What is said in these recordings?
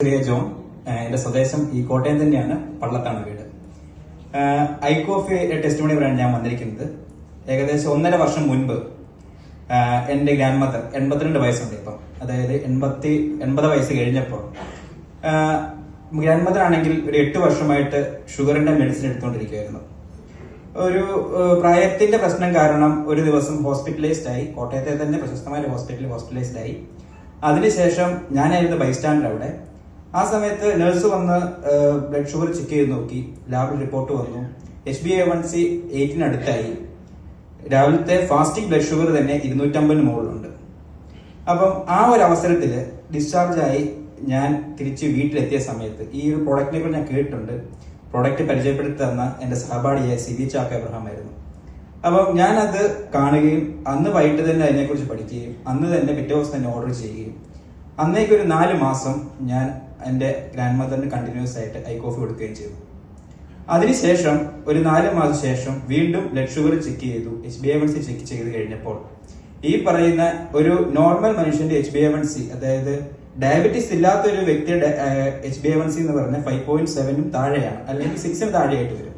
ചെറിയ ജോൺ. എന്റെ സ്വദേശം ഈ കോട്ടയം തന്നെയാണ്, പള്ളത്താണ് വീട്. ഐക്കോഫ് ടെസ്റ്റ് മണി പറയാൻ ഞാൻ വന്നിരിക്കുന്നത്. ഏകദേശം 1.5 വർഷം മുൻപ് എന്റെ ഗ്രാൻഡ് മദർ, 82 വയസ്സുണ്ട് ഇപ്പം, അതായത് 80 വയസ്സ് കഴിഞ്ഞപ്പോൾ ഗ്രാൻഡ് മദർ ആണെങ്കിൽ ഒരു 8 വർഷമായിട്ട് ഷുഗറിന്റെ മെഡിസിൻ എടുത്തുകൊണ്ടിരിക്കുകയായിരുന്നു. ഒരു പ്രായത്തിന്റെ പ്രശ്നം കാരണം ഒരു ദിവസം ഹോസ്പിറ്റലൈസ്ഡ് ആയി. കോട്ടയത്തെ തന്നെ പ്രശസ്തമായ ഹോസ്പിറ്റലിൽ ഹോസ്പിറ്റലൈസ്ഡ് ആയി. അതിനുശേഷം ഞാനായിരുന്നു ബൈസ്റ്റാൻഡർ അവിടെ. ആ സമയത്ത് നഴ്സ് വന്ന് ബ്ലഡ് ഷുഗർ ചെക്ക് ചെയ്ത് നോക്കി. ലാബിൽ റിപ്പോർട്ട് വന്നു. HbA1c 8 അടുത്തായി. രാവിലത്തെ ഫാസ്റ്റിംഗ് ബ്ലഡ് ഷുഗർ തന്നെ 250 മുകളിലുണ്ട്. അപ്പം ആ ഒരു അവസരത്തിൽ ഡിസ്ചാർജായി ഞാൻ തിരിച്ച് വീട്ടിലെത്തിയ സമയത്ത് ഈ ഒരു പ്രോഡക്റ്റിനെ കുറിച്ച് ഞാൻ കേട്ടിട്ടുണ്ട്. പ്രോഡക്റ്റ് പരിചയപ്പെടുത്തി തന്ന എന്റെ സഹപാഠിയായ സിബി ചാക്ക എബ്രഹാം ആയിരുന്നു. അപ്പം ഞാൻ അത് കാണുകയും അന്ന് വൈകിട്ട് തന്നെ അതിനെക്കുറിച്ച് പഠിക്കുകയും അന്ന് തന്നെ പിറ്റേ ദിവസം തന്നെ ഓർഡർ ചെയ്യുകയും അന്നേക്കൊരു 4 മാസം ഞാൻ എന്റെ ഗ്രാൻഡ് മദറിന് കണ്ടിന്യൂസ് ആയിട്ട് ഐക്കോഫ് കൊടുക്കുകയും ചെയ്തു. അതിനുശേഷം ഒരു 4 മാസം ശേഷം വീണ്ടും ബ്ലഡ് ഷുഗർ ചെക്ക് ചെയ്തു. HbA1c ചെക്ക് ചെയ്ത് കഴിഞ്ഞപ്പോൾ ഈ പറയുന്ന ഒരു നോർമൽ മനുഷ്യന്റെ HbA1c, അതായത് ഡയബറ്റീസ് ഇല്ലാത്ത ഒരു വ്യക്തിയുടെ HbA1c എന്ന് പറഞ്ഞാൽ 5.7 താഴെയാണ്, അല്ലെങ്കിൽ 6 താഴെയായിട്ട് വരും.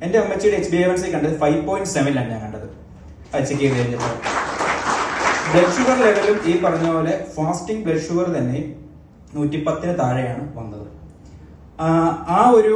എന്റെ അമ്മച്ചിയുടെ HbA1c കണ്ടത് 5.7 ഞാൻ കണ്ടത് ചെക്ക് ചെയ്ത് കഴിഞ്ഞപ്പോൾ. ബ്ലഡ് ഷുഗർ ലെവലും ഈ പറഞ്ഞ പോലെ ഫാസ്റ്റിംഗ് ബ്ലഡ് ഷുഗർ തന്നെ 110 താഴെയാണ് വന്നത്. ആ ഒരു